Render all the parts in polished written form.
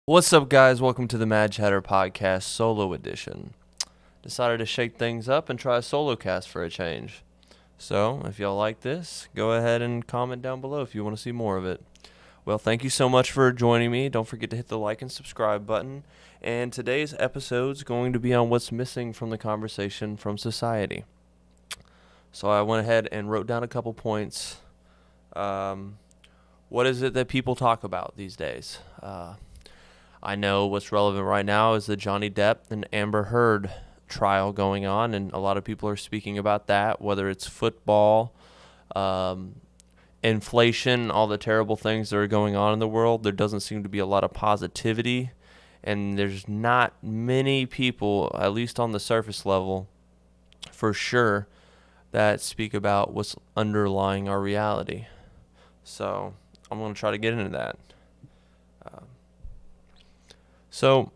What's up, guys? Welcome to the Mad Chatter Podcast Solo Edition. Decided to shake things up and try a solo cast for a change. So, if y'all like this, go ahead and comment down below if you want to see more of it. Well, thank you so much for joining me. Don't forget to hit the like and subscribe button. And today's episode's going to be on what's missing from the conversation from society. So, I went ahead and wrote down a couple points. What is it that people talk about these days? I know what's relevant right now is the Johnny Depp and Amber Heard trial going on, and a lot of people are speaking about that, whether it's football, inflation, all the terrible things that are going on in the world. There doesn't seem to be a lot of positivity, and there's not many people, at least on the surface level, for sure, that speak about what's underlying our reality. So I'm going to try to get into that. So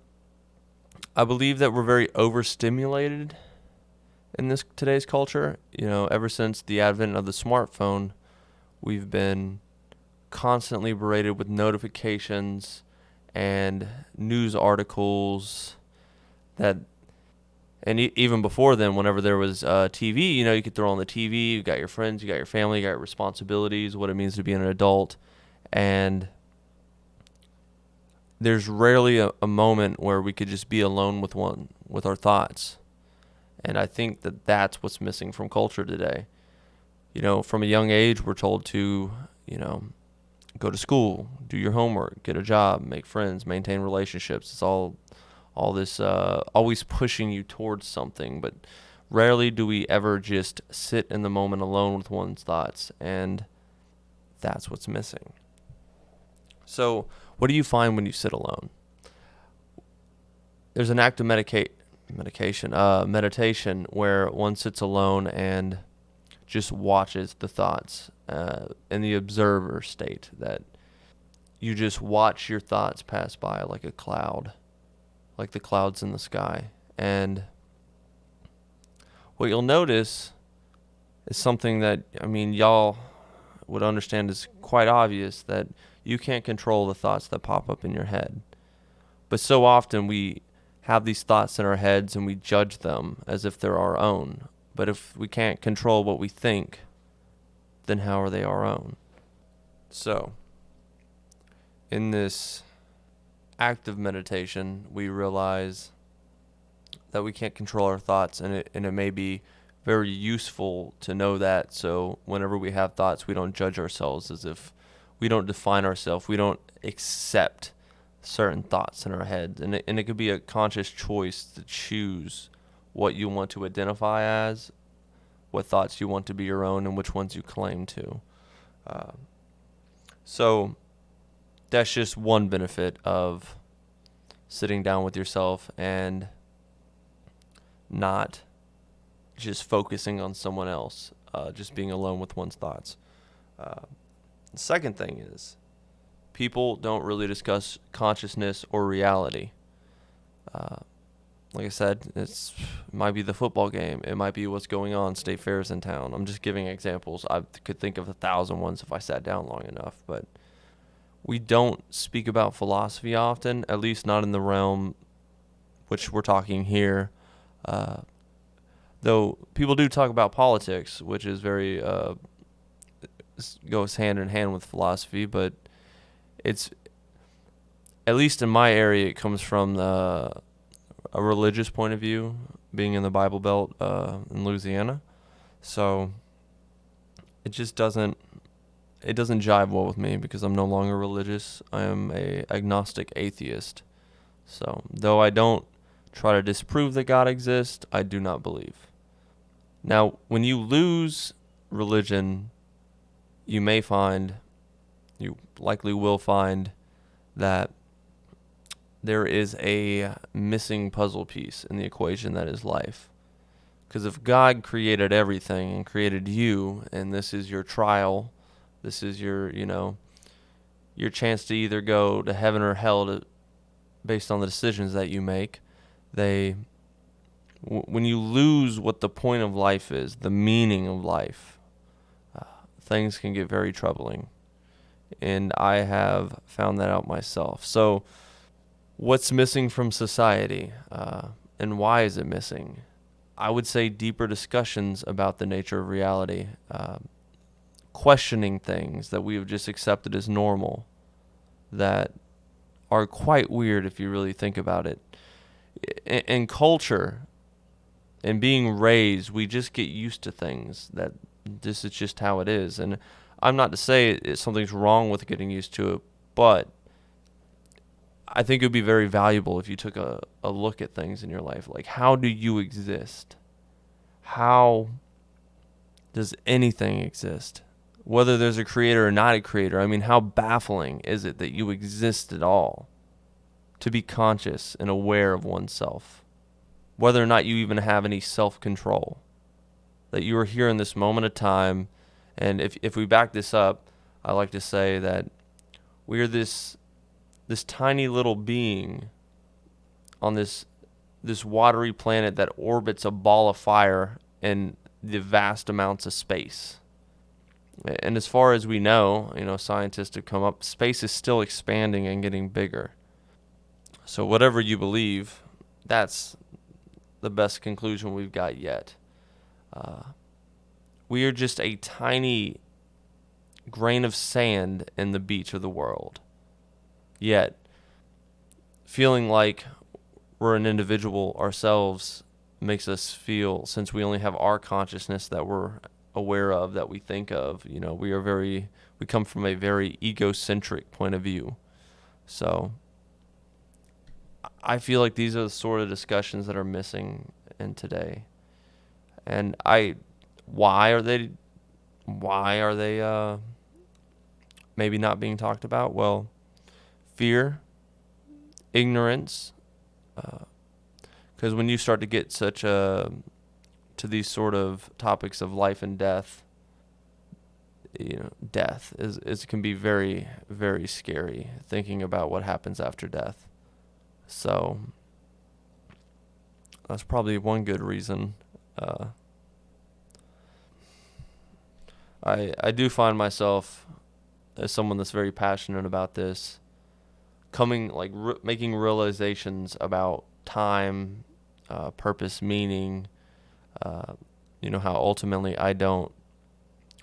I believe that we're very overstimulated in this today's culture. Ever since the advent of the smartphone, we've been constantly berated with notifications and news articles and even before then, whenever there was TV, you could throw on the TV, you got your friends, you got your family, you got your responsibilities, what it means to be an adult, and there's rarely a moment where we could just be alone with our thoughts. And I think that that's what's missing from culture today. From a young age, we're told to, go to school, do your homework, get a job, make friends, maintain relationships. It's all this always pushing you towards something, but rarely do we ever just sit in the moment alone with one's thoughts, and that's what's missing. So, what do you find when you sit alone? There's an act of meditation where one sits alone and just watches the thoughts in the observer state, that you just watch your thoughts pass by like a cloud, like the clouds in the sky. And what you'll notice is something that, y'all would understand is quite obvious, that you can't control the thoughts that pop up in your head. But so often we have these thoughts in our heads and we judge them as if they're our own. But if we can't control what we think, then how are they our own? So, in this act of meditation, we realize that we can't control our thoughts, and it may be very useful to know that, so whenever we have thoughts, we don't judge ourselves, as if we don't define ourselves, we don't accept certain thoughts in our head. And it could be a conscious choice to choose what you want to identify as, what thoughts you want to be your own, and which ones you claim to. So that's just one benefit of sitting down with yourself and not just focusing on someone else, just being alone with one's thoughts. The second thing is, people don't really discuss consciousness or reality. Like I said, it might be the football game. It might be what's going on, state fairs in town. I'm just giving examples. I could think of 1,000 ones if I sat down long enough. But we don't speak about philosophy often, at least not in the realm which we're talking here. Though people do talk about politics, which is very goes hand in hand with philosophy, but it's, at least in my area, it comes from a religious point of view, being in the Bible Belt in Louisiana. So it just doesn't jive well with me, because I'm no longer religious. I am a agnostic atheist. So though I don't try to disprove that God exists, I do not believe. Now, when you lose religion, you likely will find that there is a missing puzzle piece in the equation that is life. Because if God created everything and created you, and this is your trial, this is your chance to either go to heaven or hell based on the decisions that you make, when you lose what the point of life is, the meaning of life, things can get very troubling. And I have found that out myself. So What's missing from society, and why is it missing? I would say deeper discussions about the nature of reality, questioning things that we have just accepted as normal that are quite weird if you really think about it. In culture and being raised, we just get used to things that this is just how it is. And I'm not to say something's wrong with getting used to it, but I think it would be very valuable if you took a look at things in your life. Like, how do you exist? How does anything exist? Whether there's a creator or not a creator, I mean, how baffling is it that you exist at all? To be conscious and aware of oneself. Whether or not you even have any self-control. That you are here in this moment of time. And if we back this up, I like to say that we are this tiny little being on this watery planet that orbits a ball of fire in the vast amounts of space. And as far as we know, scientists have come up, space is still expanding and getting bigger. So whatever you believe, that's the best conclusion we've got yet. We are just a tiny grain of sand in the beach of the world. Yet, feeling like we're an individual ourselves makes us feel, since we only have our consciousness that we're aware of, that we think of, we come from a very egocentric point of view. So I feel like these are the sort of discussions that are missing in today. And why are they maybe not being talked about? Well, fear, ignorance, because when you start to get to these sort of topics of life and death, death can be very, very scary, thinking about what happens after death. So that's probably one good reason. I do find myself, as someone that's very passionate about this, making realizations about time, purpose, meaning. How ultimately I'm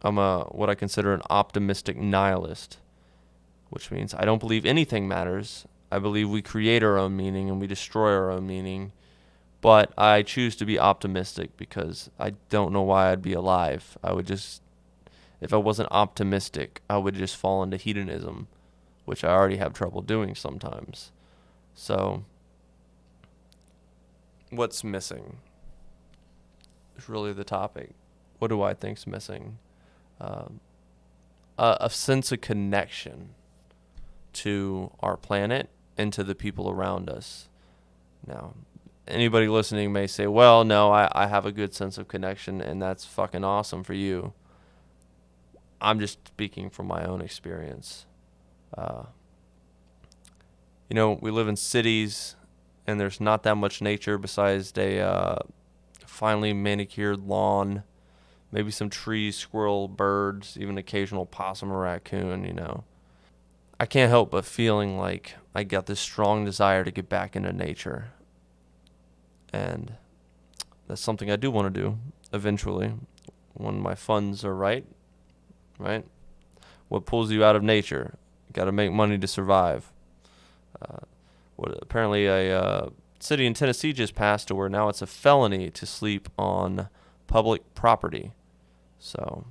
what I consider an optimistic nihilist, which means I don't believe anything matters. I believe we create our own meaning and we destroy our own meaning. But I choose to be optimistic because I don't know why I'd be alive. If I wasn't optimistic, I would just fall into hedonism, which I already have trouble doing sometimes. So, what's missing is really the topic. What do I think's missing? A sense of connection to our planet and to the people around us. Now, anybody listening may say, well, no, I have a good sense of connection, and that's fucking awesome for you. I'm just speaking from my own experience. We live in cities, and there's not that much nature besides a finely manicured lawn, maybe some trees, squirrel, birds, even occasional possum or raccoon, I can't help but feeling like I got this strong desire to get back into nature. And that's something I do want to do eventually when my funds are right? What pulls you out of nature? You got to make money to survive. Apparently a city in Tennessee just passed to where now it's a felony to sleep on public property. So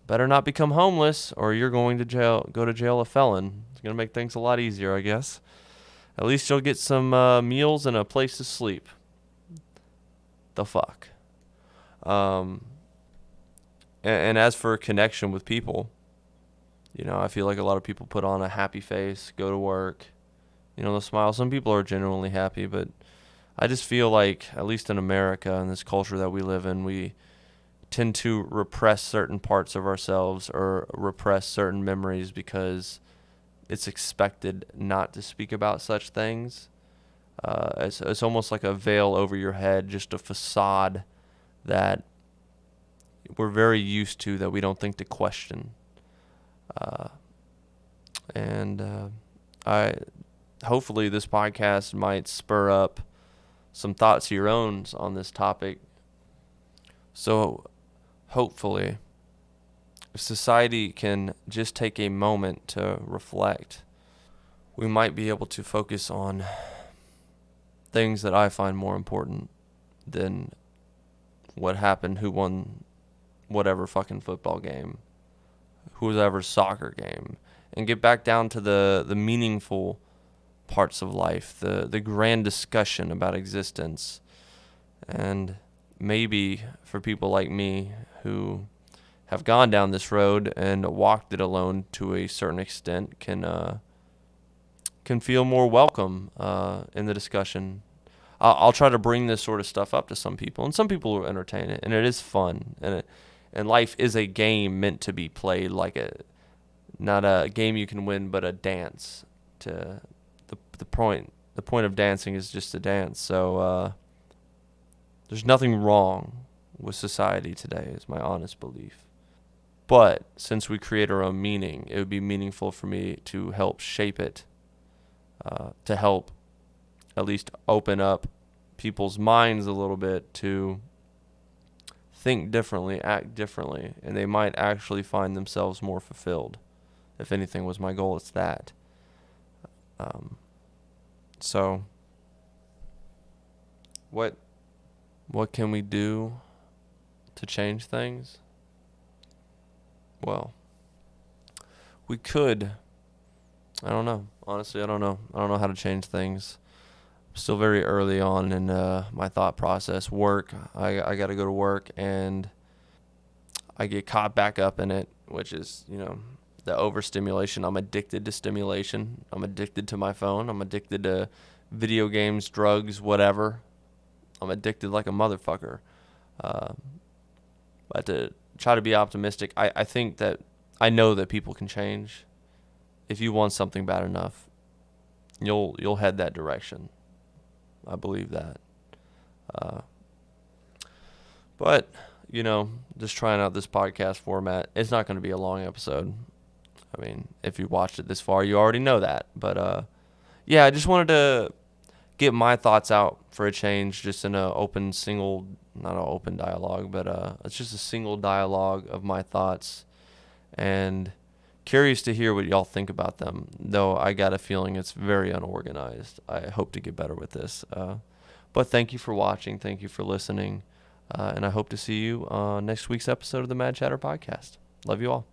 better not become homeless or you're going to go to jail a felon. It's going to make things a lot easier, I guess. At least you'll get some meals and a place to sleep. The fuck. And as for connection with people, I feel like a lot of people put on a happy face, go to work, they'll smile. Some people are genuinely happy, but I just feel like, at least in America and this culture that we live in, we tend to repress certain parts of ourselves or repress certain memories because it's expected not to speak about such things. It's almost like a veil over your head, just a facade that we're very used to that we don't think to question. hopefully this podcast might spur up some thoughts of your own on this topic. So hopefully, if society can just take a moment to reflect, we might be able to focus on things that I find more important than what happened, who won whatever fucking football game, whoever soccer game, and get back down to the meaningful parts of life, the grand discussion about existence. And maybe for people like me who have gone down this road and walked it alone to a certain extent can feel more welcome in the discussion. I'll try to bring this sort of stuff up to some people, and some people will entertain it, and it is fun, and life is a game meant to be played, like not a game you can win, but a dance. To the point of dancing is just to dance. So there's nothing wrong with society today, is my honest belief. But since we create our own meaning, it would be meaningful for me to help shape it, to help at least open up people's minds a little bit to think differently, act differently, and they might actually find themselves more fulfilled. If anything was my goal, it's that. So what can we do to change things? Well, we could. I don't know. Honestly, I don't know. I don't know how to change things. I'm still very early on in my thought process. Work. I got to go to work, and I get caught back up in it, which is, the overstimulation. I'm addicted to stimulation. I'm addicted to my phone. I'm addicted to video games, drugs, whatever. I'm addicted like a motherfucker. But to try to be optimistic, I think that I know that people can change. If you want something bad enough, you'll head that direction. I believe that. But just trying out this podcast format. It's not going to be a long episode. I mean, if you watched it this far, you already know that. But yeah, I just wanted to get my thoughts out for a change, just in a open single, not an open dialogue, but it's just a single dialogue of my thoughts, and curious to hear what y'all think about them, though I got a feeling it's very unorganized. I hope to get better with this. But thank you for watching. Thank you for listening. And I hope to see you on next week's episode of the Mad Chatter Podcast. Love you all.